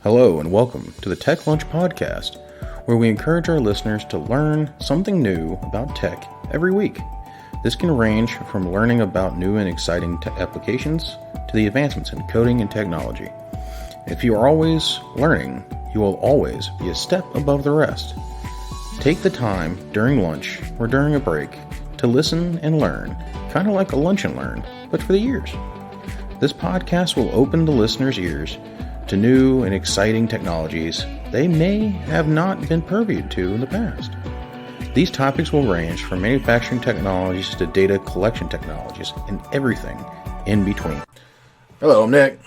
Hello and welcome to the Tech Lunch Podcast, where we encourage our listeners to learn something new about tech every week. This can range from learning about new and exciting applications to the advancements in coding and technology. If you are always learning, you will always be a step above the rest. Take the time during lunch or during a break to listen and learn, kind of like a lunch and learn, but for the ears. This podcast will open the listeners' ears to new and exciting technologies they may have not been purviewed to in the past. These topics will range from manufacturing technologies to data collection technologies and everything in between. Hello, I'm Nick.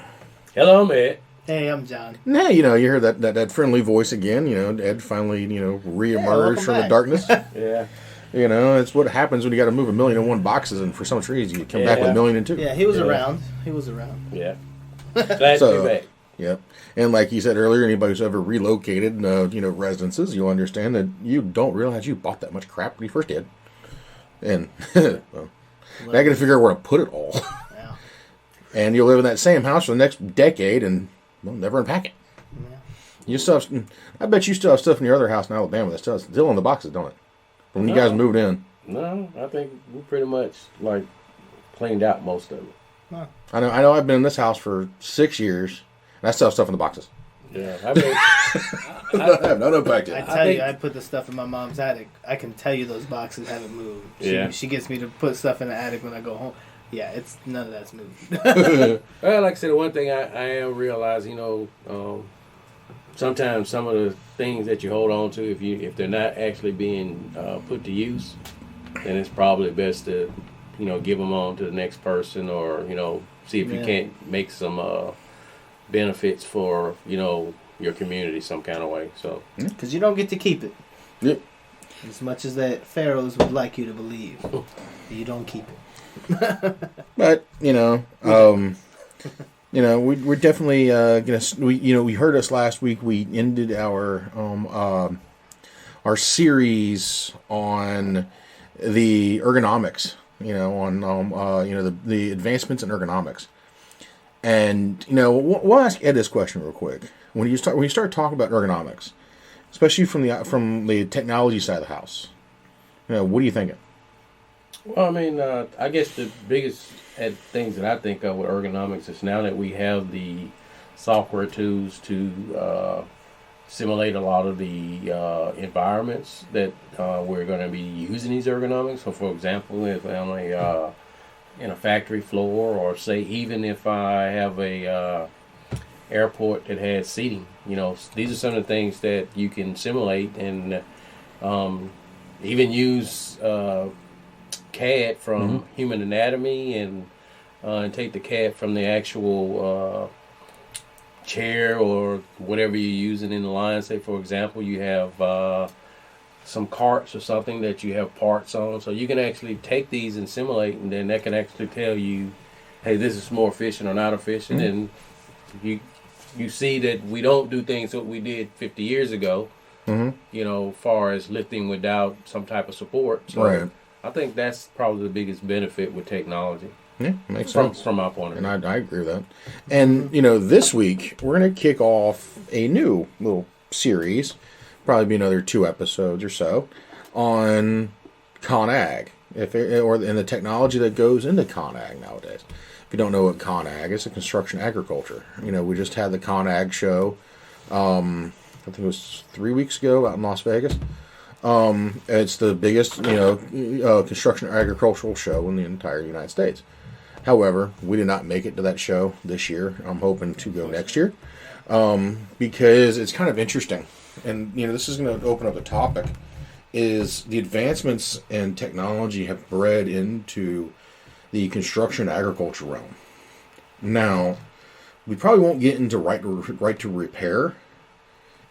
Hello, Matt. Hey, I'm John. Nah, you hear that friendly voice again. Ed finally, reemerged from the darkness. Yeah. It's what happens when you got to move 1,000,001 boxes, and for some reason you come back with 1,000,002. Yeah, he was around. Yeah. Glad to be back. Yep. And like you said earlier, anybody who's ever relocated, residences, you'll understand that you don't realize you bought that much crap when you first did. And, well, now I got to figure out where to put it all. Yeah. And you'll live in that same house for the next decade and, never unpack it. Yeah. You still have, I bet you still have stuff in your other house in Alabama that's still in the boxes, don't it? From when you guys moved in. No, I think we pretty much, cleaned out most of it. Huh. I know I've been in this house for 6 years. And I still have stuff in the boxes. Yeah, I mean, I have not unpacked it. I tell you, I put the stuff in my mom's attic. I can tell you those boxes haven't moved. She gets me to put stuff in the attic when I go home. Yeah, none of that's moved. well, like I said, one thing I am realizing, sometimes some of the things that you hold on to, if they're not actually being put to use, then it's probably best to, give them on to the next person, or see if you can't make some benefits for your community some kind of way. So because you don't get to keep it. Yep. As much as that pharaohs would like you to believe, you don't keep it. But we're definitely gonna. We heard us last week. We ended our series on the ergonomics. The advancements in ergonomics. And we'll ask Ed this question real quick. When you start talking about ergonomics, especially from the technology side of the house, what are you thinking? Well, I mean, I guess the biggest things that I think of with ergonomics is now that we have the software tools to simulate a lot of the environments that we're going to be using these ergonomics. So, for example, if I'm in a factory floor, or say even if I have a airport that has seating, these are some of the things that you can simulate, and even use CAD from human anatomy, and take the CAD from the actual chair or whatever you're using in the line. Say, for example, you have some carts or something that you have parts on, so you can actually take these and simulate, and then that can actually tell you, hey, this is more efficient or not efficient. And you see that we don't do things that we did 50 years ago, far as lifting without some type of support. So right. I think that's probably the biggest benefit with technology. Yeah, makes sense. From my point of view. And I agree with that. And, this week, we're going to kick off a new little series, probably be another 2 episodes or so, on ConAg, or in the technology that goes into ConAg nowadays. If you don't know what ConAg is, it's construction agriculture. We just had the ConAg show, I think it was 3 weeks ago out in Las Vegas. It's the biggest, construction agricultural show in the entire United States. However, we did not make it to that show this year. I'm hoping to go next year, because it's kind of interesting. And, this is going to open up a topic, is the advancements in technology have bred into the construction agriculture realm. Now, we probably won't get into right to repair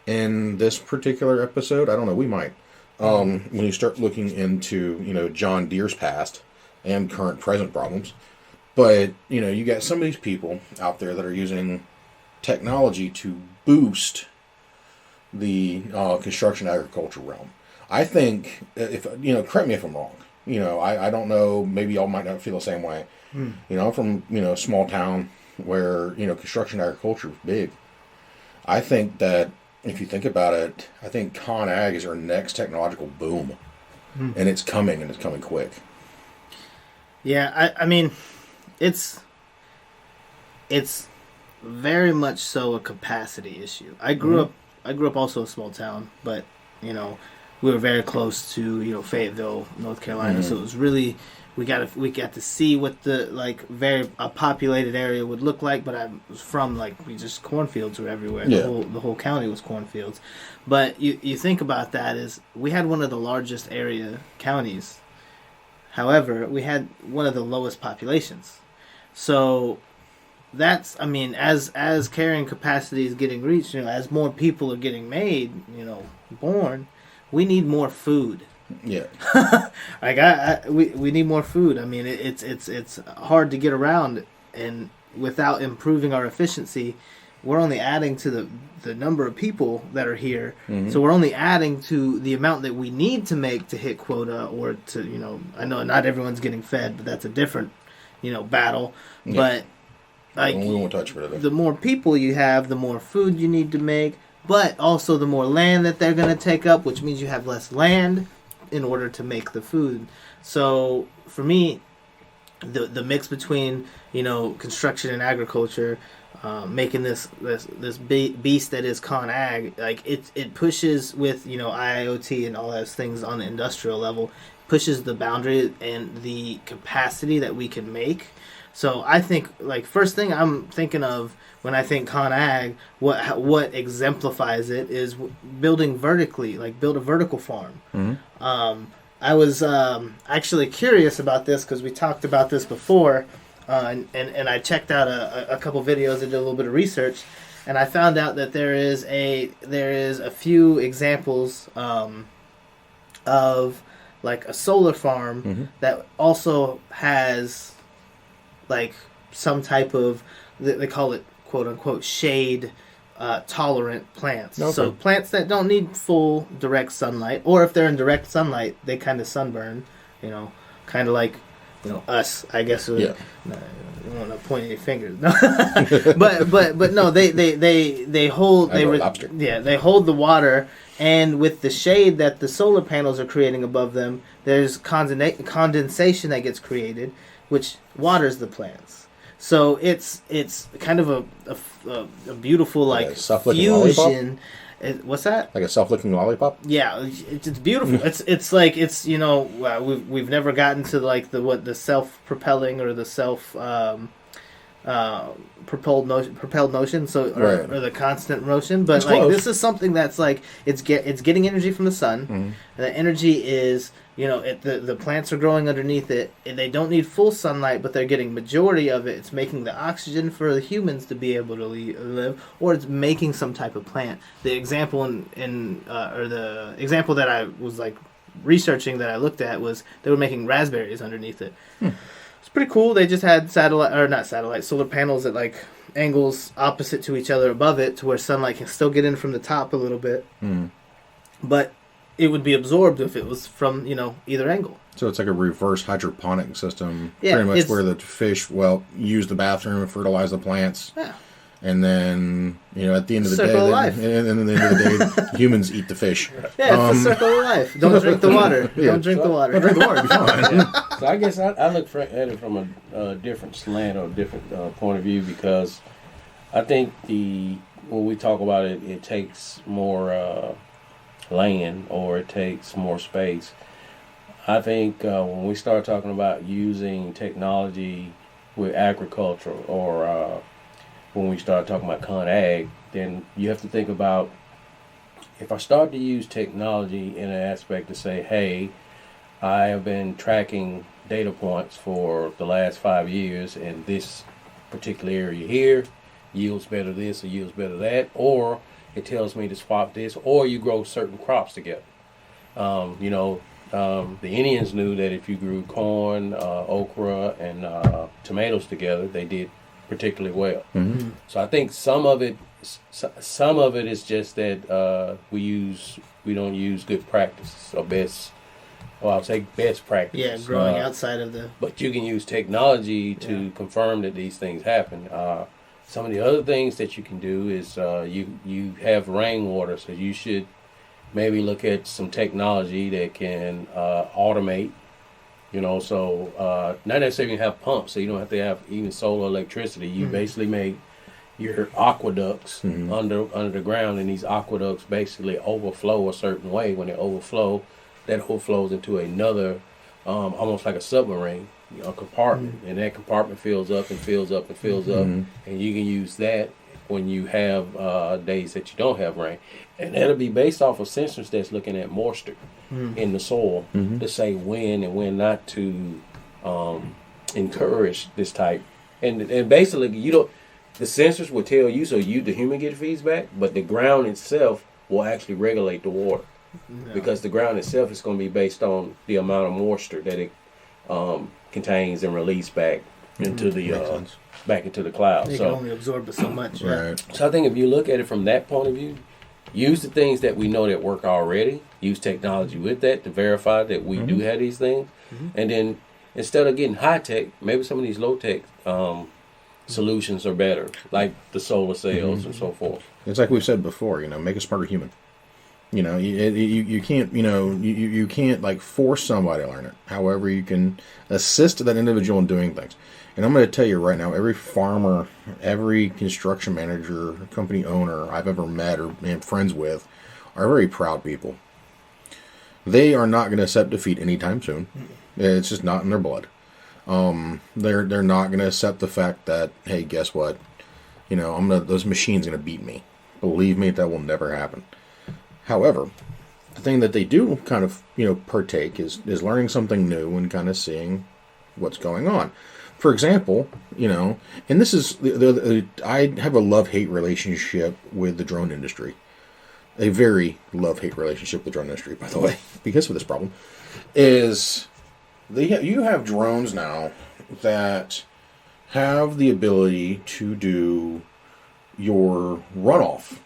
in this particular episode. I don't know, we might. When you start looking into, John Deere's past and current present problems. But, you got some of these people out there that are using technology to boost the construction agriculture realm. I think, if correct me if I'm wrong. I don't know. Maybe y'all might not feel the same way. I'm from a small town where construction agriculture is big. I think that if you think about it, I think Con Ag is our next technological boom. And it's coming, and it's coming quick. Yeah, I mean, it's very much so a capacity issue. I grew up also in a small town, but we were very close to Fayetteville, North Carolina. So it was really we got to see what the a populated area would look like. But I was from just cornfields were everywhere. Yeah. The whole county was cornfields. But you think about that is we had one of the largest area counties. However, we had one of the lowest populations. So that's, as carrying capacity is getting reached, as more people are getting made, born, we need more food. Yeah. We need more food. I mean, it's hard to get around, and without improving our efficiency, we're only adding to the number of people that are here. So we're only adding to the amount that we need to make to hit quota, or to, I know not everyone's getting fed, but that's a different, battle. Yeah. But we won't touch for it. The more people you have, the more food you need to make, but also the more land that they're going to take up, which means you have less land in order to make the food. So for me, the mix between construction and agriculture, making this beast that is Con Ag, it pushes with IIoT and all those things on the industrial level, pushes the boundary and the capacity that we can make. So I think first thing I'm thinking of when I think Con Ag, what exemplifies it is building vertically, build a vertical farm. I was actually curious about this because we talked about this before. And I checked out a couple videos and did a little bit of research, and I found out that there is a few examples of a solar farm that also has some type of, they call it quote unquote shade tolerant plants. Okay. So plants that don't need full direct sunlight, or if they're in direct sunlight, they kind of sunburn. Kind of like us, I guess. Yeah. I don't want to point any fingers. No. but no, they hold lobster. they hold the water, and with the shade that the solar panels are creating above them, there's condensation that gets created, which waters the plants. So it's kind of a beautiful a self-licking lollipop? fusion. What's that? Like a self-licking lollipop? Yeah, it's beautiful. it's we've never gotten to the self-propelling or the propelled motion, or the constant motion, but this is something that's it's getting energy from the sun. And the energy is the plants are growing underneath it, and they don't need full sunlight, but they're getting majority of it. It's making the oxygen for the humans to be able to live, or it's making some type of plant. The example the example that I was researching that I looked at was they were making raspberries underneath it. It's pretty cool. They just had solar panels at angles opposite to each other above it, to where sunlight can still get in from the top a little bit, but it would be absorbed if it was from either angle. So it's like a reverse hydroponic system, Yeah, pretty much, where the fish use the bathroom and fertilize the plants. Yeah. And then, at the end of the Circle of day, life. and then at the end of the day, humans eat the fish. Yeah, it's the circle of life. Don't drink the water. Don't drink the water. Don't drink the water, it'll be fine. So I guess I look at it from a different slant or a different point of view, because I think when we talk about it, it takes more land, or it takes more space. I think when we start talking about using technology with agriculture, or when we start talking about Con Ag, then you have to think about, if I start to use technology in an aspect to say, hey, I have been tracking data points for the last 5 years, and this particular area here yields better this or yields better that, or it tells me to swap this, or you grow certain crops together. The Indians knew that if you grew corn, okra, and tomatoes together, they did particularly well. So I think some of it is just that we don't use good practices or best. Well, I'll say best practices. Yeah, growing outside of the. But you can use technology to confirm that these things happen. Some of the other things that you can do is you have rainwater, so you should maybe look at some technology that can automate. So not necessarily have pumps, so you don't have to have even solar electricity. You basically make your aqueducts under the ground, and these aqueducts basically overflow a certain way. When they overflow, that overflows into another, almost like a submarine, compartment, and that compartment fills up and fills up and fills up, and you can use that when you have days that you don't have rain, and that'll be based off of sensors that's looking at moisture in the soil to say when and when not to encourage this type, and basically the sensors will tell you, so you the human get feedback, but the ground itself will actually regulate the water. Because the ground itself is going to be based on the amount of moisture that it contains and release back into the back into the clouds. They can only absorb it so much. Right. So I think if you look at it from that point of view, use the things that we know that work already. Use technology with that to verify that we do have these things, and then instead of getting high tech, maybe some of these low tech solutions are better, like the solar cells and so forth. It's like we've said before, make a smarter human. You can't, you can't like force somebody to learn it. However, you can assist that individual in doing things. And I'm going to tell you right now, every farmer, every construction manager, company owner I've ever met or am friends with are very proud people. They are not going to accept defeat anytime soon. It's just not in their blood. They're not going to accept the fact that, hey, guess what? Those machines going to beat me. Believe me, that will never happen. However, the thing that they do kind of, partake is learning something new and kind of seeing what's going on. For example, and this is, I have a love-hate relationship with the drone industry. A very love-hate relationship with the drone industry, by the way, because of this problem, is you have drones now that have the ability to do your runoff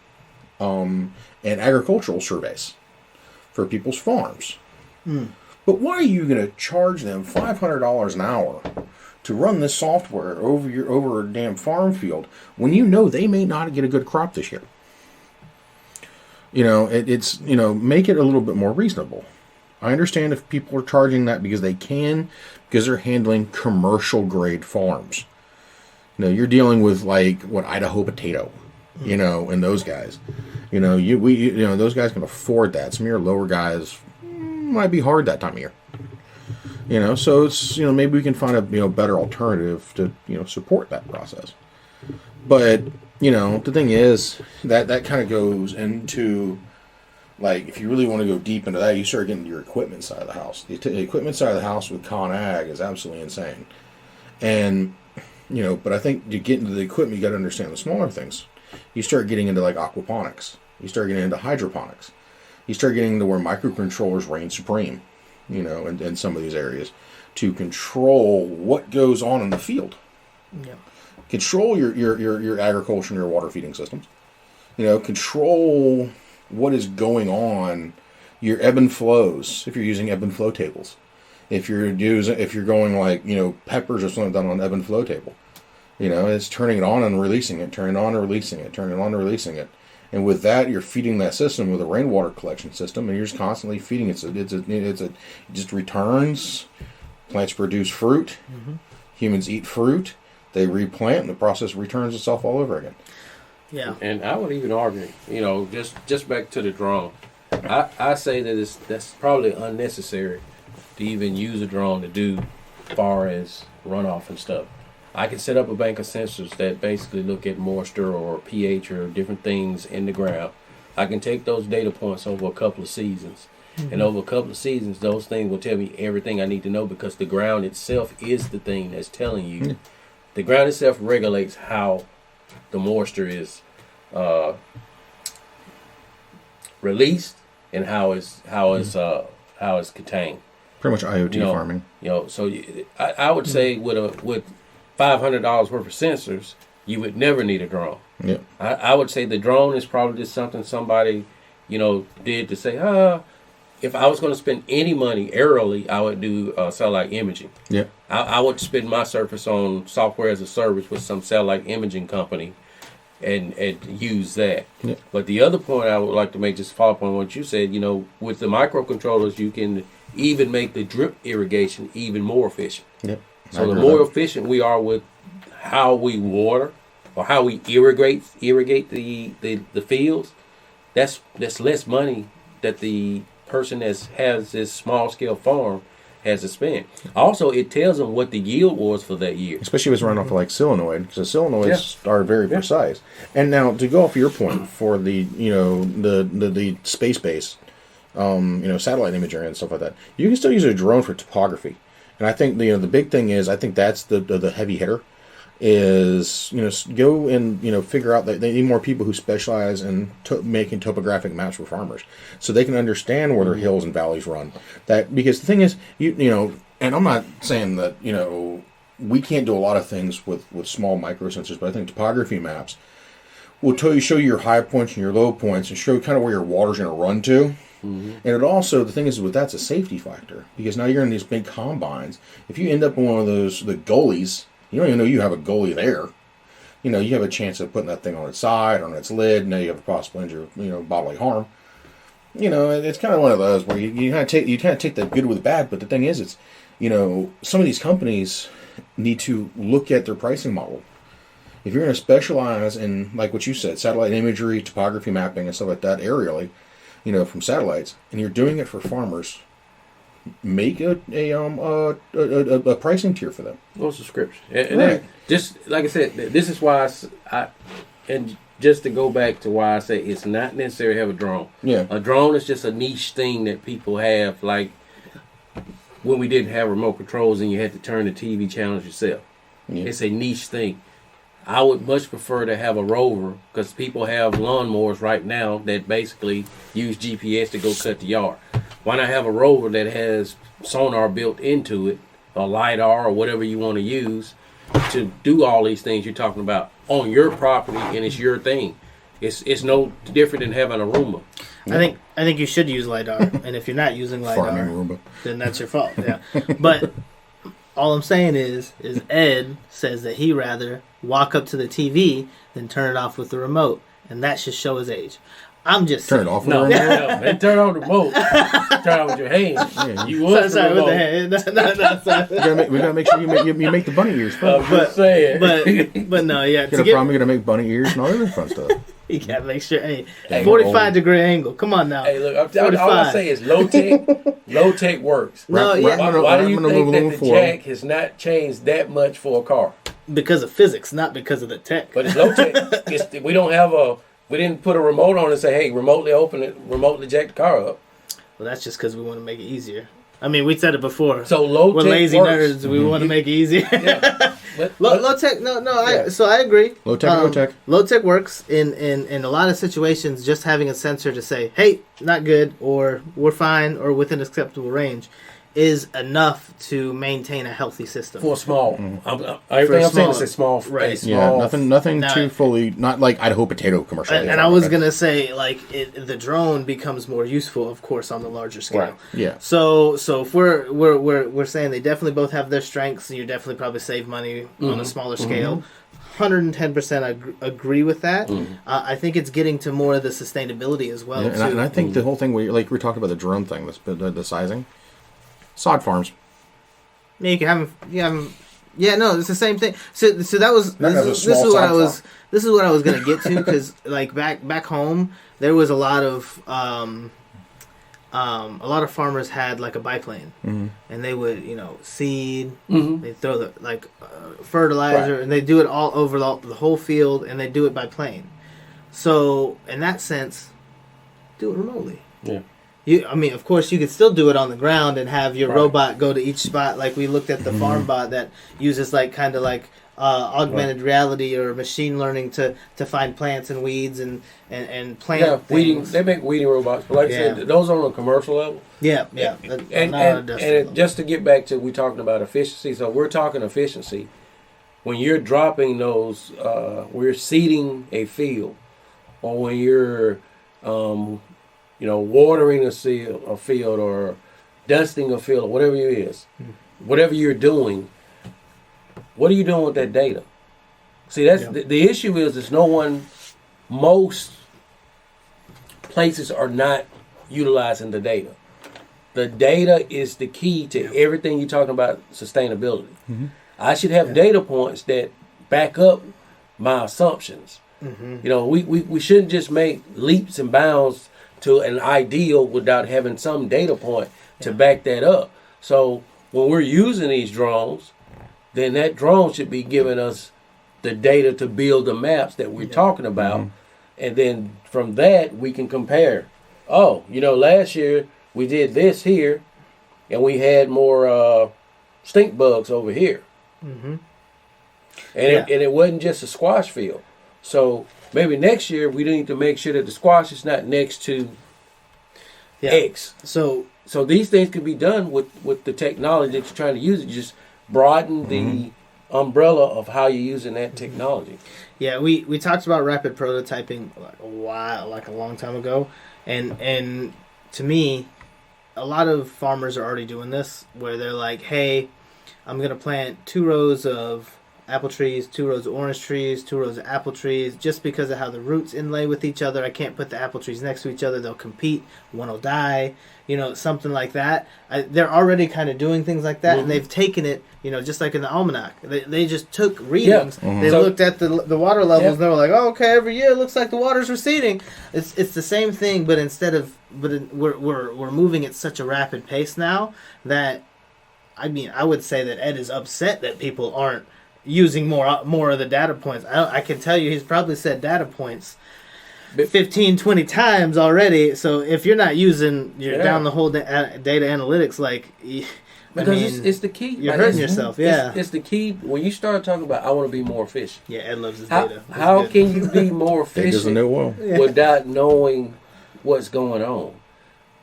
and agricultural surveys for people's farms. But why are you going to charge them $500 an hour to run this software over a damn farm field when they may not get a good crop this year? It's make it a little bit more reasonable. I understand if people are charging that because they're handling commercial grade farms. You're dealing with like Idaho potato, and those guys. Those guys can afford that. Some of your lower guys might be hard that time of year. So it's maybe we can find a better alternative to support that process. But the thing is that kind of goes into, like, if you really want to go deep into that, you start getting to your equipment side of the house. The equipment side of the house with ConAg is absolutely insane. And but I think to get into the equipment, you got to understand the smaller things. You start getting into like aquaponics. You start getting into hydroponics. You start getting to where microcontrollers reign supreme, in some of these areas to control what goes on in the field. Yeah. Control your agriculture and your water feeding systems. Control what is going on, your ebb and flows, if you're using ebb and flow tables. If you're going like, peppers or something done on an ebb and flow table. It's turning it on and releasing it, turning it on and releasing it, turning it on and releasing it. And with that, you're feeding that system with a rainwater collection system, and you're just constantly feeding it. It just returns. Plants produce fruit. Humans eat fruit. They replant, and the process returns itself all over again. Yeah. And I would even argue, just back to the drone. I say that that's probably unnecessary to even use a drone to do far as runoff and stuff. I can set up a bank of sensors that basically look at moisture or pH or different things in the ground. I can take those data points over a couple of seasons. And over a couple of seasons, those things will tell me everything I need to know, because the ground itself is the thing that's telling you. The ground itself regulates how the moisture is released and how it's contained. Pretty much IoT farming. So I would say with $500 worth of sensors, you would never need a drone. Yeah. I would say the drone is probably just something somebody, did to say, if I was going to spend any money aerially, I would do satellite imaging. Yeah. I would spend my surface on software as a service with some satellite imaging company and use that. Yeah. But the other point I would like to make, just to follow up on what you said, with the microcontrollers, you can even make the drip irrigation even more efficient. Yep. So the more efficient we are with how we water or how we irrigate the fields, that's less money that the person that has this small scale farm has to spend. Also, it tells them what the yield was for that year. Especially if it's run off of like solenoid, because the solenoids are very precise. And now to go off your point for the the space based satellite imagery and stuff like that, you can still use a drone for topography. And I think the big thing is, I think that's the heavy hitter is go and figure out that they need more people who specialize in making topographic maps for farmers, so they can understand where their hills and valleys run. That because the thing is, and I'm not saying that we can't do a lot of things with small micro sensors, but I think topography maps will show you your high points and your low points, and show kind of where your water's going to run to. Mm-hmm. And it also, the thing is, that's a safety factor, because now you're in these big combines. If you end up in one of the gullies, you don't even know you have a goalie there. You have a chance of putting that thing on its side, on its lid. Now you have a possible injury, bodily harm. It's kind of one of those where you kind of take the good with the bad. But the thing is, it's some of these companies need to look at their pricing model. If you're going to specialize in, like what you said, satellite imagery, topography mapping, and stuff like that, aerially, from satellites, and you're doing it for farmers, make a pricing tier for them. No subscription. And right. Just like I said, this is why and just to go back to why I say it's not necessary to have a drone. Yeah. A drone is just a niche thing that people have, like when we didn't have remote controls and you had to turn the TV channels yourself. Yeah. It's a niche thing. I would much prefer to have a rover, because people have lawnmowers right now that basically use GPS to go cut the yard. Why not have a rover that has sonar built into it, or LiDAR, or whatever you want to use to do all these things you're talking about on your property, and it's your thing. It's no different than having a Roomba. I think you should use LiDAR, and if you're not using LiDAR, then that's your fault. Yeah, but all I'm saying is Ed says that he rather walk up to the TV than turn it off with the remote, and that should show his age. I'm just turn it off with the remote. No, turn on the remote. Turn on with your hands. Yeah, you would. Sorry, with the hand. No. We gotta make sure you make the bunny ears first. But no, yeah. You're probably gonna make bunny ears and all other fun stuff. You gotta make sure. Hey, 45-degree angle. Come on now. Hey, look, all I say is low tech. Low tech works. No, why do you think that the jack has not changed that much for a car? Because of physics, not because of the tech. But it's low tech. We didn't put a remote on and say, hey, remotely open it, remotely jack the car up. Well, that's just because we want to make it easier. I mean, we said it before. So low tech we're lazy works. nerds. We want to make it easier. Yeah. Low tech. No. Yeah. So I agree. Low tech. Low tech works in a lot of situations. Just having a sensor to say, hey, not good, or we're fine, or within acceptable range, is enough to maintain a healthy system. For small. Everything I'm saying is a small. Right. Nothing too fully, not like Idaho potato commercial. And I was going to say, the drone becomes more useful, of course, on the larger scale. Right. Yeah. So if we're saying they definitely both have their strengths, and you definitely probably save money on a smaller scale. 110% agree with that. I think it's getting to more of the sustainability as well. Yeah, and I think the whole thing, we talked about the drone thing, the sizing. Sod farms. Yeah, you can have them. Yeah, no, it's the same thing. So that was this is what I was gonna get to, because back home there was a lot of farmers had like a biplane, and they would seed, they throw the fertilizer, and they do it all over the whole field, and they do it by plane. So in that sense, do it remotely. Yeah. Of course, you could still do it on the ground and have your robot go to each spot. Like we looked at the farm bot that uses augmented reality or machine learning to find plants and weeds and plant weeding. They make weeding robots, but I said, those are on a commercial level. Yeah. And just to get back to, we talking about efficiency. So we're talking efficiency. When you're dropping those, we're seeding a field, or when you're watering a field or dusting a field or whatever it is, whatever you're doing, what are you doing with that data? See, that's the issue is most places are not utilizing the data. The data is the key to everything you're talking about sustainability. Mm-hmm. I should have data points that back up my assumptions. Mm-hmm. We shouldn't just make leaps and bounds to an ideal without having some data point to back that up. So when we're using these drones, then that drone should be giving us the data to build the maps that we're talking about. Mm-hmm. And then from that, we can compare. Oh, last year we did this here, and we had more stink bugs over here. Mm-hmm. And it wasn't just a squash field. So maybe next year we need to make sure that the squash is not next to X. So these things can be done with the technology that you're trying to use. You just broaden the umbrella of how you're using that technology. Yeah, we talked about rapid prototyping like a long time ago, and to me, a lot of farmers are already doing this, where they're like, hey, I'm going to plant 2 rows of apple trees, 2 rows of orange trees, 2 rows of apple trees. Just because of how the roots inlay with each other, I can't put the apple trees next to each other. They'll compete. One will die. Something like that. They're already kind of doing things like that, and they've taken it, just like in the almanac. They just took readings. Yeah. They looked at the water levels, and they were like, oh, okay, every year it looks like the water's receding. It's the same thing, but we're moving at such a rapid pace now that, I would say that Ed is upset that people aren't using more of the data points. I can tell you he's probably said data points 15, 20 times already. So if you're not using down the whole data analytics, because it's the key. You're hurting yourself. Yeah, it's the key. When you start talking about, I want to be more efficient. Yeah, Ed loves his data. How can you be more efficient without knowing what's going on?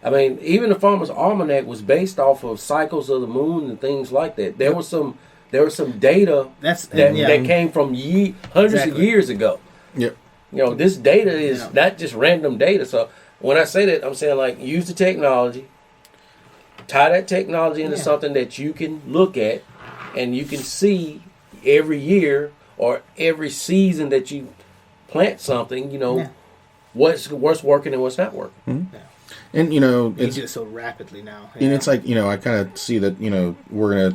I mean, even the Farmer's Almanac was based off of cycles of the moon and things like that. There was some data that came from hundreds of years ago. Yep. This data is not just random data. So when I say that, I'm saying use the technology, tie that technology into something that you can look at, and you can see every year or every season that you plant something. What's working and what's not working. Mm-hmm. And you do it so rapidly now. And it's like, I kind of see that,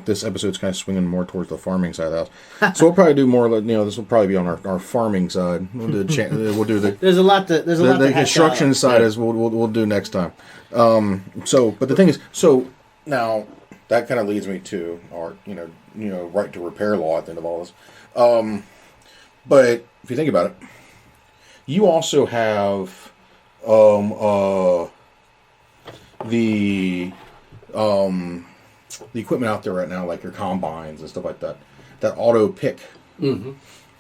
this episode's kind of swinging more towards the farming side of the house. So we'll probably do more, this will probably be on our farming side. We'll do the there's a lot to construction side as we'll do next time. But the thing is, now that kind of leads me to our, right to repair law at the end of all this. But if you think about it, you also have the equipment out there right now, like your combines and stuff like that auto pick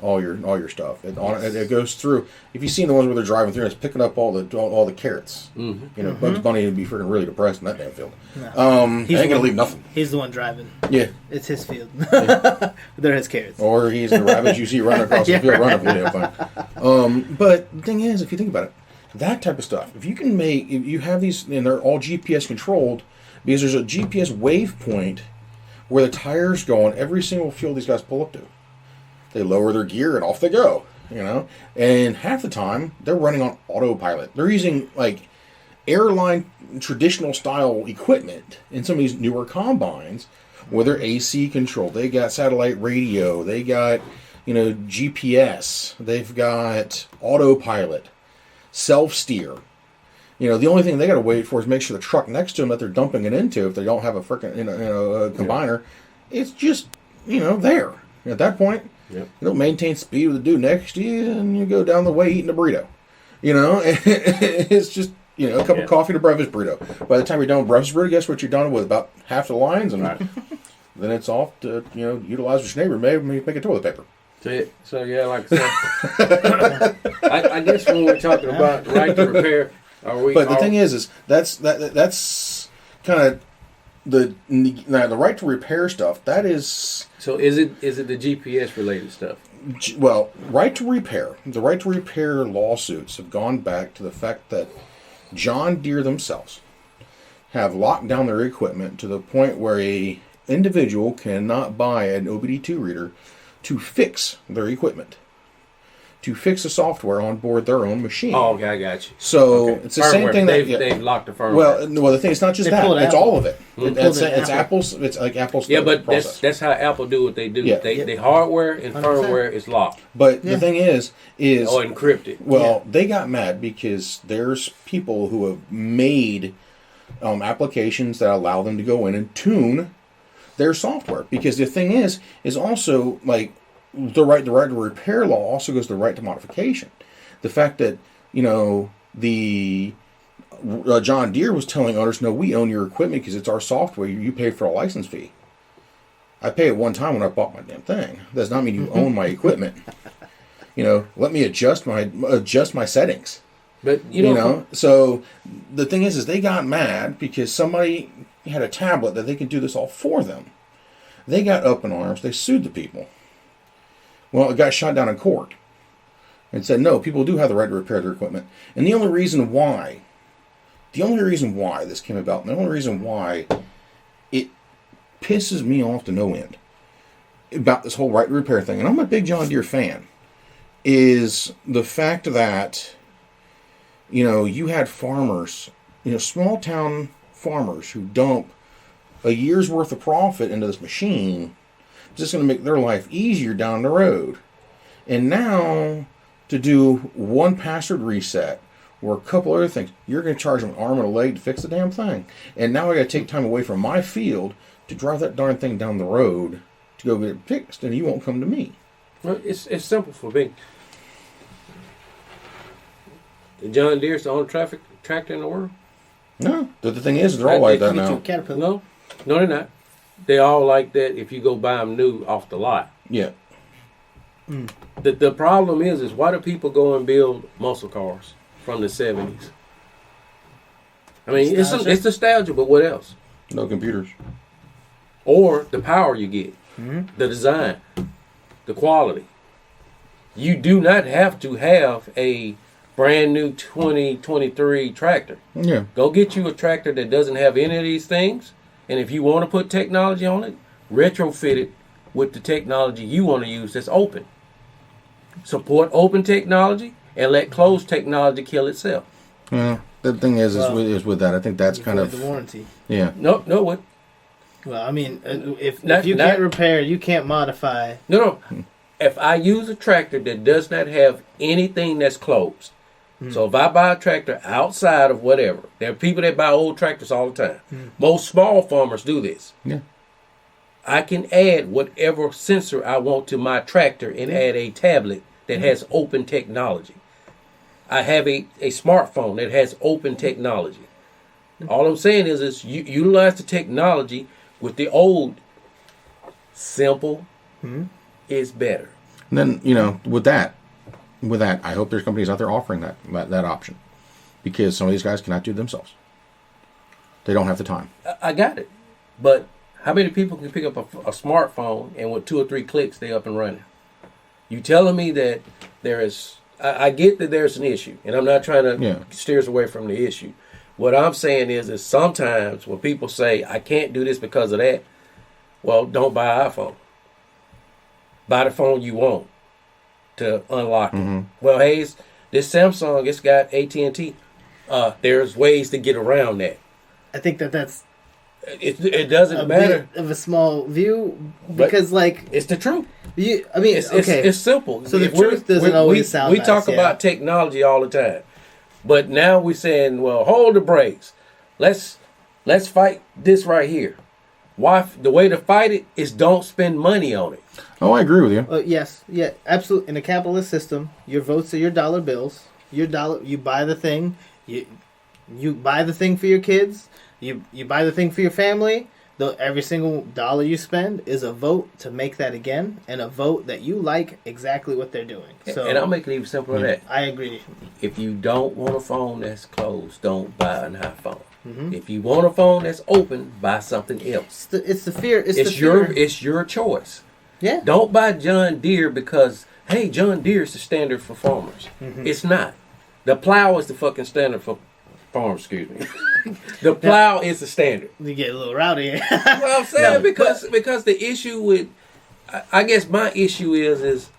all your stuff. It goes through. If you've seen the ones where they're driving through, and it's picking up all the carrots. Bugs Bunny would be freaking really depressed in that damn field. No. He ain't gonna leave nothing. He's the one driving. Yeah, it's his field. They're his carrots. Or he's the rabbit you see running across the field, running for the damn thing. But the thing is, if you think about it, that type of stuff, if you have these, and they're all GPS controlled, because there's a GPS waypoint where the tires go on every single field these guys pull up to. They lower their gear and off they go, And half the time, they're running on autopilot. They're using, airline traditional style equipment in some of these newer combines where they're AC controlled. They got satellite radio. They got, GPS. They've got autopilot. Self-steer. The only thing they got to wait for is make sure the truck next to them that they're dumping it into, if they don't have a frickin' combiner, it's just there. At that point, it'll maintain speed with the dude next to you, and you go down the way eating a burrito. It's just a cup of coffee and a breakfast burrito. By the time you're done with breakfast burrito, guess what you're done with? About half the lines, and then it's off to utilize your neighbor, maybe make a toilet paper. So yeah, like I said, I guess when we're talking about right to repair, But the thing is that's kind of the right to repair stuff. That is. So is it the GPS related stuff? Well, the right to repair lawsuits have gone back to the fact that John Deere themselves have locked down their equipment to the point where a individual cannot buy an OBD2 reader to fix their equipment, to fix the software on board their own machine. Oh, okay, I got you. So Okay. it's the same Firmware. thing that They've locked the firmware. well, the thing it's not just They that; pulled it's Apple. all of it. It's Apple. Apple's. It's like Apple's. yeah, but process. that's how Apple do what they do. Yeah. The hardware and 100%. firmware is locked But Yeah. the thing is or encrypted. well, they got mad because there's people who have made applications that allow them to go in and tune their software. Because the thing is also like the right to repair law also goes to the right to modification. The fact that the John Deere was telling owners, no, we own your equipment because it's our software. You pay for a license fee. I pay it one time when I bought my damn thing. That does not mean you own my equipment. Let me adjust my settings. But So the thing is they got mad because somebody had a tablet that they could do this all for them. They got up in arms. They sued the people. Well, it got shot down in court and said, no, people do have the right to repair their equipment. And the only reason why this came about, and the only reason why it pisses me off to no end about this whole right to repair thing, and I'm a big John Deere fan, is the fact that you had farmers, small town farmers who dump a year's worth of profit into this machine, just going to make their life easier down the road. And now to do one password reset or a couple other things, you're going to charge them an arm and a leg to fix the damn thing. And now I got to take time away from my field to drive that darn thing down the road to go get it fixed, and you won't come to me. Well, it's simple for me. The John Deere's the only tractor in the world. No, the thing is they're all like that now. Caterpillar. No, they're not. They all like that if you go buy them new off the lot. Yeah. The problem is why do people go and build muscle cars from the 70s? I mean, it's nostalgia, but what else? No computers. Or the power you get, the design, the quality. You do not have to have a brand new 2023 tractor. Yeah. Go get you a tractor that doesn't have any of these things, and if you want to put technology on it, retrofit it with the technology you want to use that's open. Support open technology and let closed technology kill itself. Yeah. The thing is with that, I think that's kind of the warranty. Yeah. No, what? Well, I mean, if you Not- can't repair, you can't modify. No. If I use a tractor that does not have anything that's closed, so if I buy a tractor outside of whatever, there are people that buy old tractors all the time. Most small farmers do this. Yeah. I can add whatever sensor I want to my tractor and add a tablet that has open technology. I have a smartphone that has open technology. All I'm saying is you utilize the technology with the old. Simple is better. And then, with that, I hope there's companies out there offering that option. Because some of these guys cannot do it themselves. They don't have the time. I got it. But how many people can pick up a smartphone and with 2 or 3 clicks they up and running? You telling me that there is... I get that there's an issue, and I'm not trying to steer us away from the issue. What I'm saying is sometimes when people say, I can't do this because of that, well, don't buy an iPhone. Buy the phone you want to unlock it. Well, hey, this Samsung, it's got AT&T. There's ways to get around that. I think that's It doesn't a matter. bit of a small view because, It's the truth. It's simple. So the If we're- truth doesn't we- always we, sound We nice, talk yeah. about technology all the time, but now we're saying, well, hold the brakes. Let's fight this right here. Why? The way to fight it is don't spend money on it. Oh, I agree with you. Yes, absolutely. In a capitalist system, your votes are your dollar bills. You buy the thing. You buy the thing for your kids. You buy the thing for your family. Every single dollar you spend is a vote to make that again, and a vote that you like exactly what they're doing. So, And I'll make it even simpler than that. I agree. If you don't want a phone that's closed, don't buy an iPhone. If you want a phone that's open, buy something else. It's the fear. It's your choice. Yeah. Don't buy John Deere because, hey, John Deere is the standard for farmers. It's not. The plow is the fucking standard for farm, excuse me. The plow is the standard. You get a little rowdy. Well, I'm saying because the issue with, I guess my issue is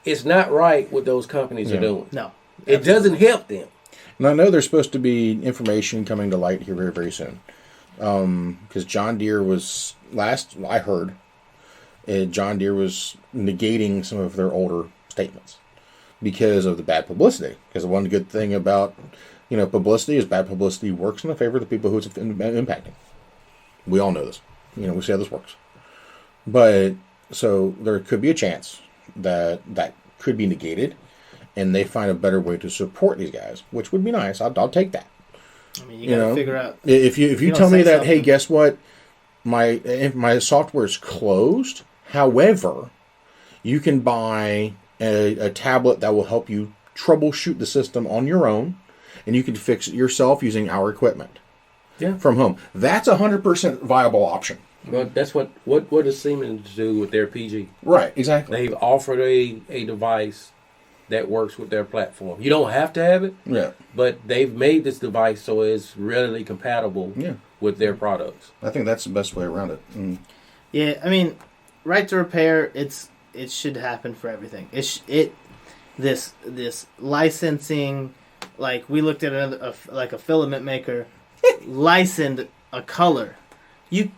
it's not right what those companies are doing. No. It doesn't help them. And I know there's supposed to be information coming to light here very, very soon. Because John Deere was, I heard, John Deere was negating some of their older statements because of the bad publicity. Because the one good thing about, publicity is bad publicity works in the favor of the people who it's impacting. We all know this. We see how this works. But, so there could be a chance that could be negated and they find a better way to support these guys, which would be nice. I'll take that. I mean, you gotta figure out. If you tell me that, hey, guess what? My software is closed. However, you can buy a tablet that will help you troubleshoot the system on your own, and you can fix it yourself using our equipment from home. That's 100% viable option. Well, that's what does Siemens do with their PG? Right, exactly. They've offered a device that works with their platform. You don't have to have it, but they've made this device so it's readily compatible with their products. I think that's the best way around it. Yeah, I mean, right to repair. It should happen for everything. This licensing, like we looked at a filament maker licensed a color. You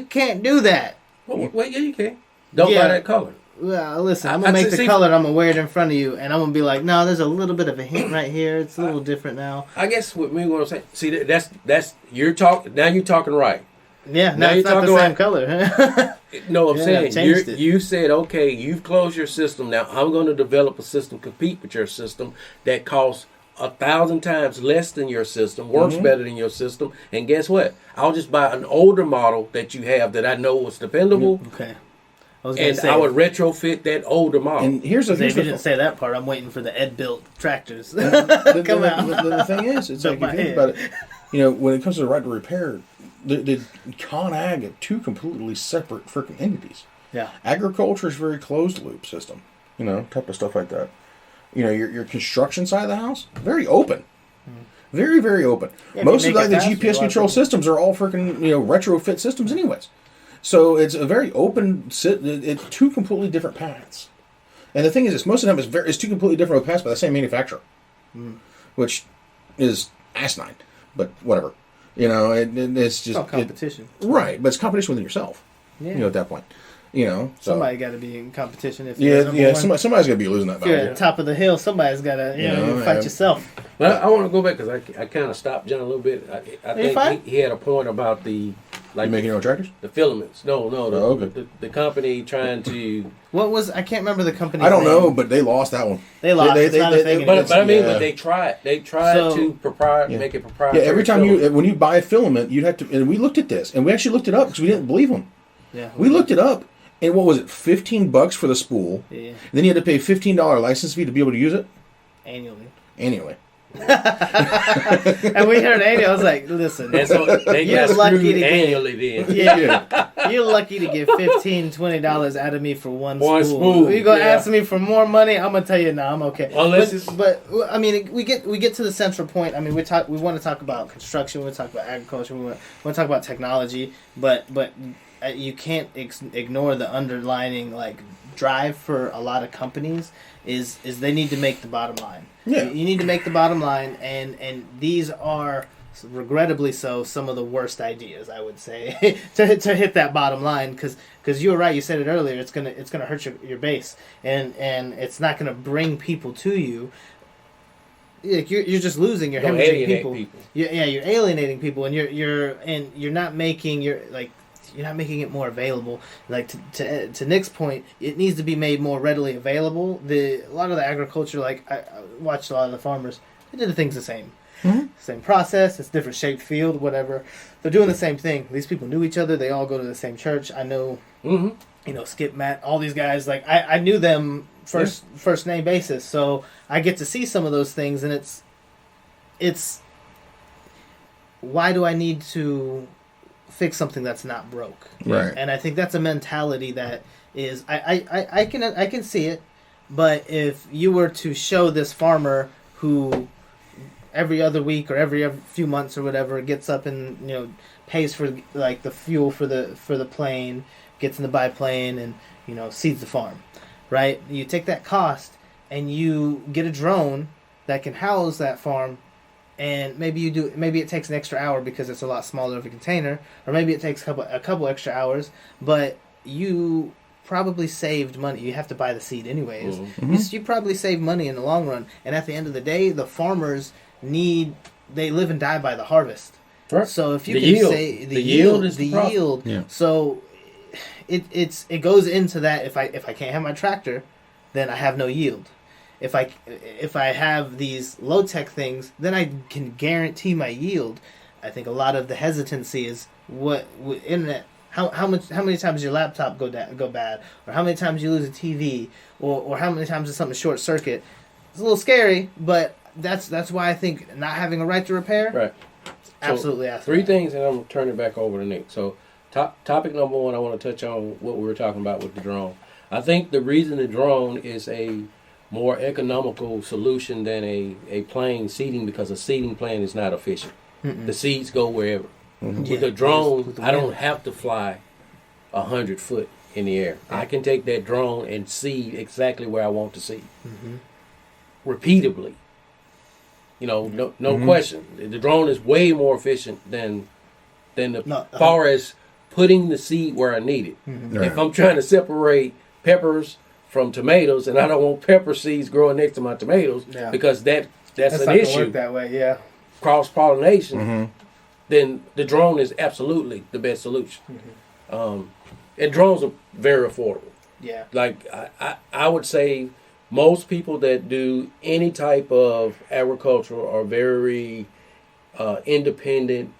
can't do that. Well, yeah, you can. Don't buy that color. Well, listen, I'm going to make the color, I'm going to wear it in front of you, and I'm going to be like, no, there's a little bit of a hint right here. It's a little different now. I guess with me, what I'm saying, see, that's you're talking right. Yeah, now it's not the same color. No, I'm saying, you said, okay, you've closed your system. Now I'm going to develop a system, compete with your system that costs 1,000 times less than your system, works better than your system, and guess what? I'll just buy an older model that you have that I know is dependable. Okay. I would retrofit that older model. And here's the thing. If you didn't say that part, I'm waiting for the Ed built tractors. Come out. The thing is, it's like, if you think about it, when it comes to the right to repair, the ConAg are two completely separate freaking entities. Yeah. Agriculture is a very closed loop system, type of stuff like that. Your construction side of the house, very open. Very, very open. Yeah, most of the GPS control systems are all freaking, retrofit systems anyways. So it's a very open, it's two completely different paths. And the thing is, most of the time it's two completely different paths by the same manufacturer. Which is asinine, but whatever. It's just... It's all competition. Right, but it's competition within yourself. Yeah. At that point. Somebody got to be in competition. If somebody's got to be losing that battle. If you're at the top of the hill, somebody's got to fight yourself. Well, I want to go back because I kind of stopped John a little bit. I think he had a point about the... Like you making your own tractors? The filaments. No. The company trying to... What was... I can't remember the company. I don't know, but they lost that one. They lost. It's not a thing but I mean, but they tried. They tried to make it proprietary. Yeah, every time when you buy a filament, you'd have to... And we looked at this, and we actually looked it up because we didn't believe them. Yeah. We looked it up, and what was it? $15 for the spool. Yeah. And then you had to pay $15 license fee to be able to use it? Annually. And we heard annually. I was like, listen. And so they got lucky to annually then. Yeah. You're lucky to get $15, $20 out of me for one spool. You're going to ask me for more money? I'm going to tell you, no, I'm okay. But I mean, we get to the central point. I mean, we want to talk about construction. We want to talk about agriculture. We want to talk about technology. But you can't ignore the underlining drive for a lot of companies is they need to make the bottom line. Yeah. You need to make the bottom line, and these are regrettably so some of the worst ideas, I would say, to hit that bottom line, because you were right. You said it earlier. It's gonna hurt your base, and it's not gonna bring people to you. You're just losing. You're hemorrhaging people. You're alienating people, and you're not making you're not making it more available. Like to Nick's point, it needs to be made more readily available. A lot of the agriculture, I watched a lot of the farmers, they did the things the same. Mm-hmm. Same process, it's different shaped field, whatever. They're doing the same thing. These people knew each other. They all go to the same church. I know, Skip, Matt, all these guys. I knew them first name basis. So I get to see some of those things, and it's why do I need to fix something that's not broke? Right. And I think that's a mentality that is I can see it, but if you were to show this farmer who every other week or every few months or whatever, gets up and pays for like the fuel for the plane, gets in the biplane, and seeds the farm, right? You take that cost and you get a drone that can house that farm, and maybe it takes an extra hour because it's a lot smaller of a container, or maybe it takes a couple extra hours, but you probably saved money. You have to buy the seed anyways. Mm-hmm. You probably save money in the long run, and at the end of the day, the farmers they live and die by the harvest. Right. So if you The can yield. say The yield is the the problem. yield, Yeah. so it goes into that. If I can't have my tractor, then I have no yield. If I have these low tech things, then I can guarantee my yield. I think a lot of the hesitancy is what with internet. How many times your laptop go bad, or how many times you lose a TV, or how many times is something short circuit. It's a little scary, but that's why I think not having a right to repair. Right. Absolutely. So, three things, and I'm going to turn it back over to Nick. So, topic number one, I want to touch on what we were talking about with the drone. I think the reason the drone is a more economical solution than a plane seeding, because a seeding plane is not efficient. Mm-mm. The seeds go wherever. Mm-hmm. With a drone, with the I don't wind. have to fly 100 foot in the air. I can take that drone and seed exactly where I want to seed. Mm-hmm. Repeatably. No question. The drone is way more efficient than far as putting the seed where I need it. Mm-hmm. Right. If I'm trying to separate peppers from tomatoes, and I don't want pepper seeds growing next to my tomatoes, Yeah. because that's That's an not gonna issue, work that way. Yeah. cross pollination, Mm-hmm. then the drone is absolutely the best solution. Mm-hmm. And drones are very affordable. Yeah. Like I would say most people that do any type of agriculture are very independent,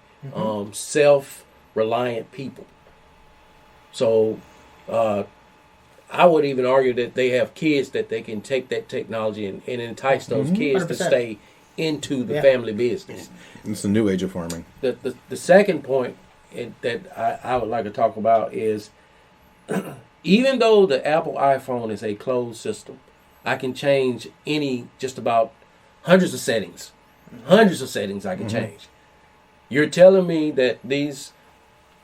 self-reliant people. So I would even argue that they have kids that they can take that technology and entice those kids to 100%. stay into the Yeah. family business. It's the new age of farming. The second point that I would like to talk about is even though the Apple iPhone is a closed system, I can change just about hundreds of settings. Hundreds of settings I can change. You're telling me that these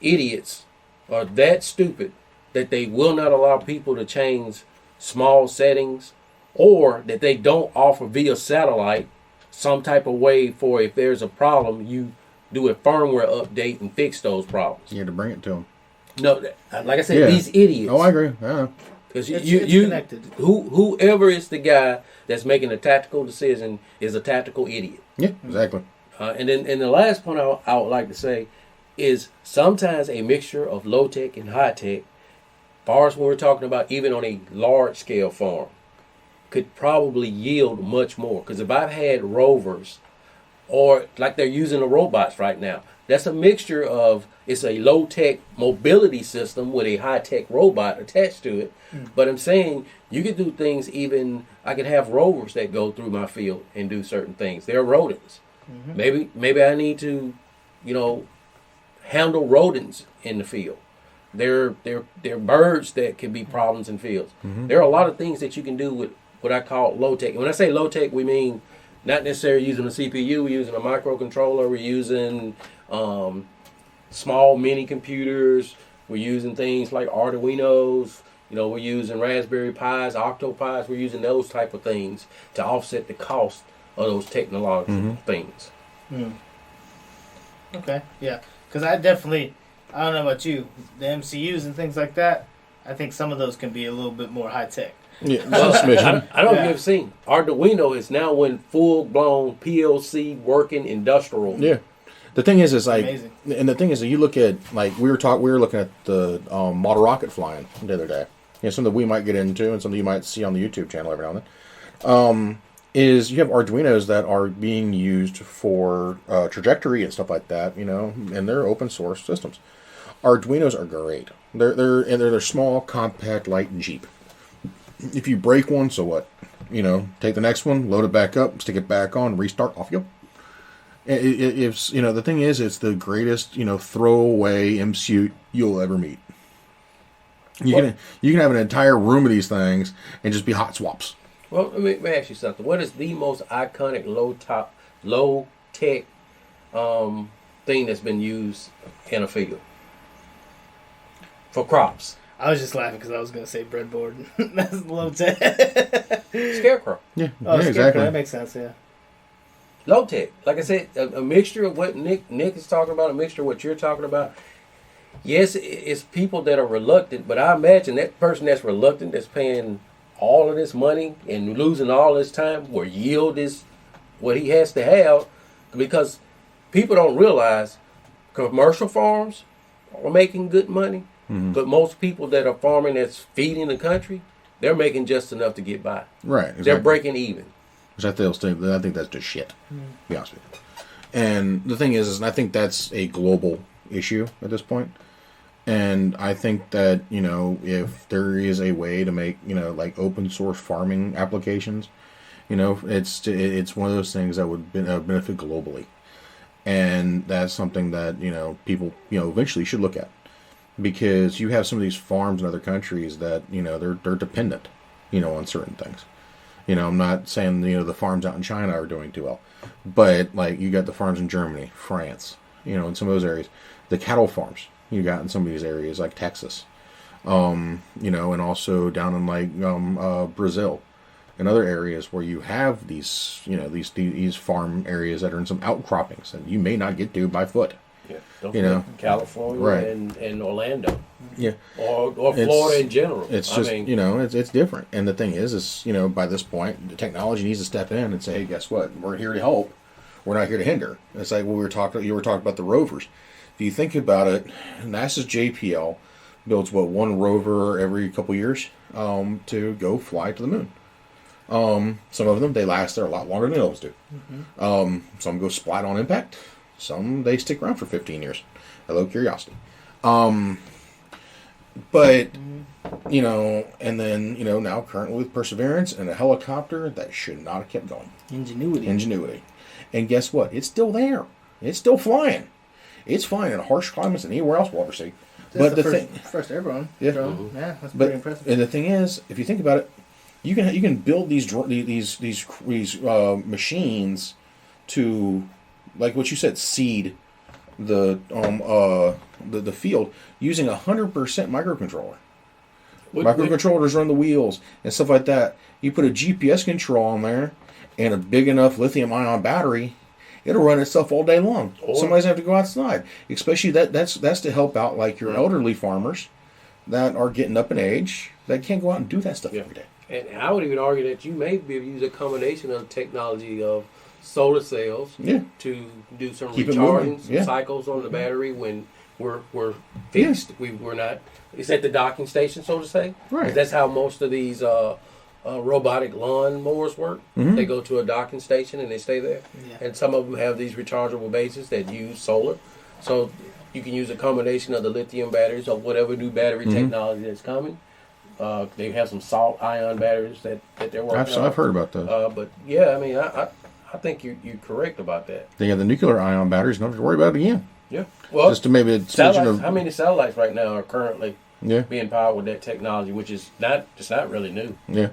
idiots are that stupid that they will not allow people to change small settings, or that they don't offer via satellite some type of way for, if there's a problem, you do a firmware update and fix those problems. You had to bring it to them. No, like I said, Yeah. these idiots. Oh, I agree. Yeah. Because It's you connected. whoever is the guy that's making a tactical decision is a tactical idiot. Yeah, exactly. And then the last point I would like to say is sometimes a mixture of low tech and high tech, far as when we're talking about even on a large scale farm, could probably yield much more. Because if I've had rovers, or like they're using the robots right now, that's a mixture of, it's a low tech mobility system with a high tech robot attached to it. But I'm saying you could do things even, I could have rovers that go through my field and do certain things. They're rodents. Maybe I need to, handle rodents in the field. They're birds that can be problems in fields. There are a lot of things that you can do with what I call low tech. And when I say low tech, we mean not necessarily using a CPU. We're using a microcontroller. We're using small mini computers. We're using things like Arduinos. We're using Raspberry Pis, Octopies. We're using those type of things to offset the cost of those technological things. Okay. Yeah. Because I don't know about you, the MCUs and things like that. I think some of those can be a little bit more high tech. Yeah, Well, just a smidgen. I don't know if Yeah. you've ever seen Arduino is now in full blown PLC working industrial. Yeah. The thing is like, Amazing. and the thing is that you look at, like, we were looking at the model rocket flying the other day. Something we might get into, and something you might see on the YouTube channel every now and then. Is you have Arduinos that are being used for trajectory and stuff like that, and they're open source systems. Arduinos are great. They're small, compact, light, and cheap. If you break one, so what? Take the next one, load it back up, stick it back on, restart, off you go. It's the thing is, it's the greatest throwaway MCU you'll ever meet. You can have an entire room of these things and just be hot swaps. Well, let me ask you something. What is the most iconic low tech thing that's been used in a field for crops? I was just laughing because I was going to say breadboard. That's low tech. Scarecrow. Yeah, Oh, yeah, scarecrow, exactly. that makes sense, yeah. Low tech. Like I said, a mixture of what Nick is talking about, a mixture of what you're talking about. Yes, it's people that are reluctant, but I imagine that person that's reluctant, that's paying all of this money and losing all this time, will yield is what he has to have, because people don't realize commercial farms are making good money, but most people that are farming that's feeding the country, they're making just enough to get by. Right. Exactly. They're breaking even. Which I think that's just shit. To be honest with you. And the thing is, and I think that's a global issue at this point. And I think that, you know, if there is a way to make, you know, like open source farming applications, you know, it's one of those things that would benefit globally. And that's something that, you know, people, you know, eventually should look at. Because you have some of these farms in other countries that, you know, they're dependent, you know, on certain things. You know, I'm not saying, you know, the farms out in China are doing too well. But, like, you got the farms in Germany, France, you know, in some of those areas. The cattle farms you got in some of these areas, like Texas. You know, and also down in, like, Brazil. And other areas where you have these, you know, these farm areas that are in some outcroppings that you may not get to by foot. Yeah. Don't You know. forget California Right. and Orlando. Yeah. Or Florida in general. It's just, I mean, you know, it's different. And the thing is, you know, by this point, the technology needs to step in and say, hey, guess what? We're here to help. We're not here to hinder. It's like you were talking about the rovers. If you think about it, NASA's JPL builds, one rover every couple years to go fly to the moon. Some of them, they last there a lot longer than others do. Some go splat on impact. Some, they stick around for 15 years. Hello, Curiosity. But, you know, and then, you know, now currently with Perseverance and a helicopter that should not have kept going. Ingenuity. And guess what? It's still there. It's still flying. It's flying in harsh climates than anywhere else we'll ever see. That's the first airborne drone. Yeah, that's pretty impressive. And the thing is, if you think about it, you can build these machines to, like what you said, seed the field using 100% microcontroller. Microcontrollers run the wheels and stuff like that. You put a GPS control on there and a big enough lithium-ion battery, it'll run itself all day long. Somebody's have to go outside. Especially that's to help out like your elderly farmers that are getting up in age that can't go out and do that stuff every day. And I would even argue that you may be able to use a combination of technology of solar cells to do some Keep recharging some cycles on the battery when we're fixed. We're not. It's at the docking station, so to say. Right. That's how most of these robotic lawn mowers work. They go to a docking station and they stay there. Yeah. And some of them have these rechargeable bases that use solar. So you can use a combination of the lithium batteries or whatever new battery technology that's coming. They have some salt ion batteries that they're working on. I've heard about those. But yeah, I mean, I think you're correct about that. They have the nuclear ion batteries. Don't have to worry about it again. Yeah. Well, Just to maybe a satellites, how many satellites right now are currently Yeah. being powered with that technology, which is not really new. Yeah.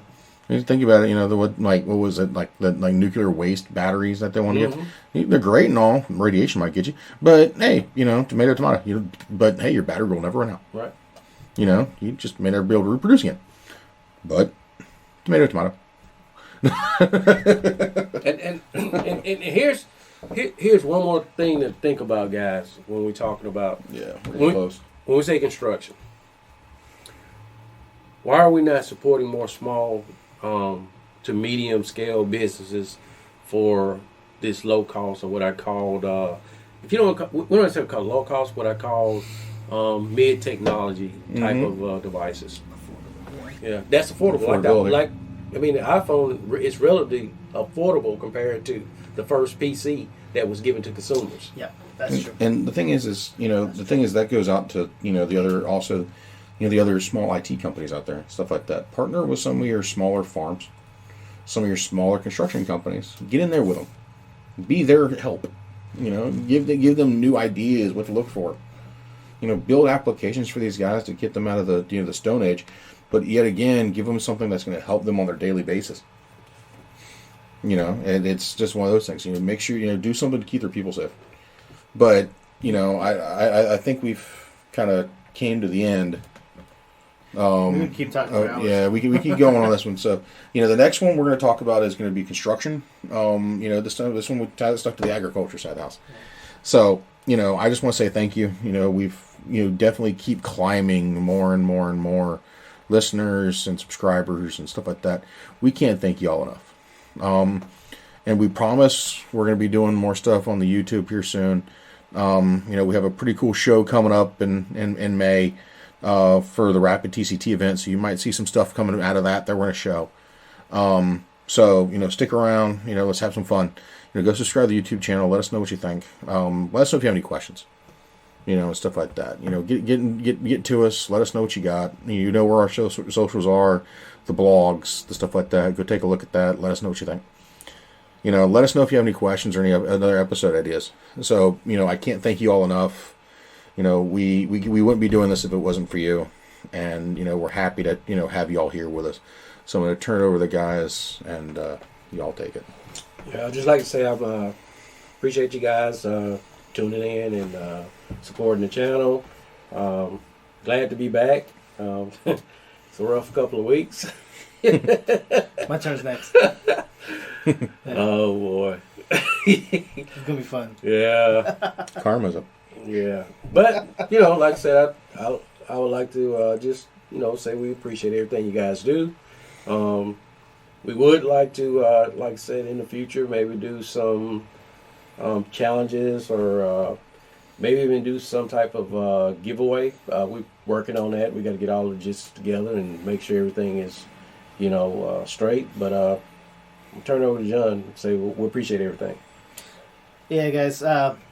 You think about it, you know, what was it, like the nuclear waste batteries that they want to get? They're great and all. Radiation might get you. But, hey, you know, tomato. But, hey, your battery will never run out. Right. You know, you just may never be able to reproduce again. But, tomato. and here's one more thing to think about, guys, when we're talking about when we say construction. Why are we not supporting more small to medium scale businesses for this low cost, or what I called if you don't, we don't say call low cost, what I call mid technology type of devices. Yeah, that's affordable. Like I mean, the iPhone is relatively affordable compared to the first PC that was given to consumers. Yeah, that's true. And the thing is, you know, that goes out to, you know, the other also, you know, the other small IT companies out there, stuff like that. Partner with some of your smaller farms, some of your smaller construction companies. Get in there with them. Be their help. You know, give them new ideas, what to look for. You know, build applications for these guys to get them out of the the Stone Age, but yet again, give them something that's going to help them on their daily basis. You know, and it's just one of those things. You know, make sure, you know, do something to keep their people safe. But, you know, I think we've kind of came to the end. We can keep talking for hours. Yeah, we keep going on this one. So, you know, the next one we're going to talk about is going to be construction. You know, this one we tie stuff to the agriculture side of the house. So, you know, I just want to say thank you. You know, we've, you know, definitely keep climbing more and more and more listeners and subscribers and stuff like that. We can't thank y'all enough. And we promise we're going to be doing more stuff on the YouTube here soon. You know, we have a pretty cool show coming up in May for the Rapid TCT event, so you might see some stuff coming out of that we're going to show. So, you know, stick around. You know, let's have some fun. You know, go subscribe to the YouTube channel. Let us know what you think. Let us know if you have any questions. You know, and stuff like that. You know, get to us. Let us know what you got. You know where our socials are, the blogs, the stuff like that. Go take a look at that. Let us know what you think. You know, let us know if you have any questions or any other episode ideas. So, you know, I can't thank you all enough. You know, we wouldn't be doing this if it wasn't for you. And, you know, we're happy to, you know, have y'all here with us. So I'm going to turn it over to the guys, and y'all take it. Yeah, I'd just like to say I appreciate you guys tuning in and supporting the channel. Glad to be back. It's a rough couple of weeks. My turn's next. Oh boy. It's gonna be fun. Yeah. Karma's up. Yeah. But, you know, like I said, I would like to just, you know, say we appreciate everything you guys do. We would like to, like I said, in the future, maybe do some challenges or maybe even do some type of giveaway. We're working on that. We got to get all the logistics together and make sure everything is, you know, straight. But I'll turn it over to John and say we appreciate everything. Yeah, guys.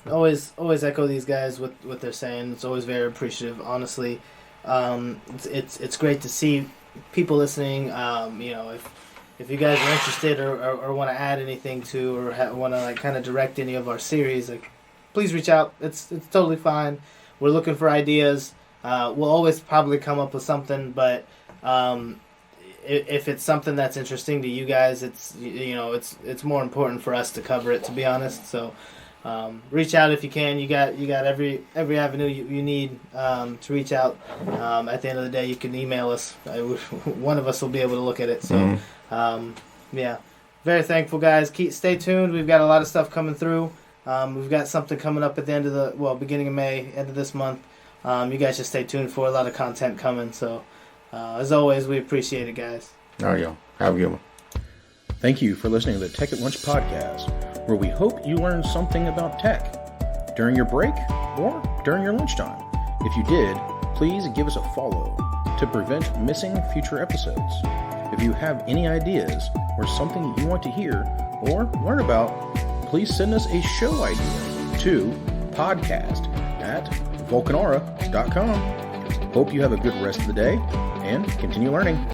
Always echo these guys with what they're saying. It's always very appreciative. Honestly, it's great to see people listening. You know, if you guys are interested or want to add anything to or want to like kind of direct any of our series, like please reach out. It's totally fine. We're looking for ideas. We'll always probably come up with something, but if it's something that's interesting to you guys, it's it's more important for us to cover it, to be honest. So reach out if you can. You got every avenue you need to reach out. At the end of the day, you can email us. One of us will be able to look at it. So yeah, very thankful, guys. Stay tuned. We've got a lot of stuff coming through. We've got something coming up at the end of beginning of May, end of this month. You guys just stay tuned for a lot of content coming. So, as always, we appreciate it, guys. There you go. Have a good one. Thank you for listening to the Tech at Lunch podcast, where we hope you learned something about tech during your break or during your lunchtime. If you did, please give us a follow to prevent missing future episodes. If you have any ideas or something you want to hear or learn about, please send us a show idea to podcast@vulcanara.com. Hope you have a good rest of the day and continue learning.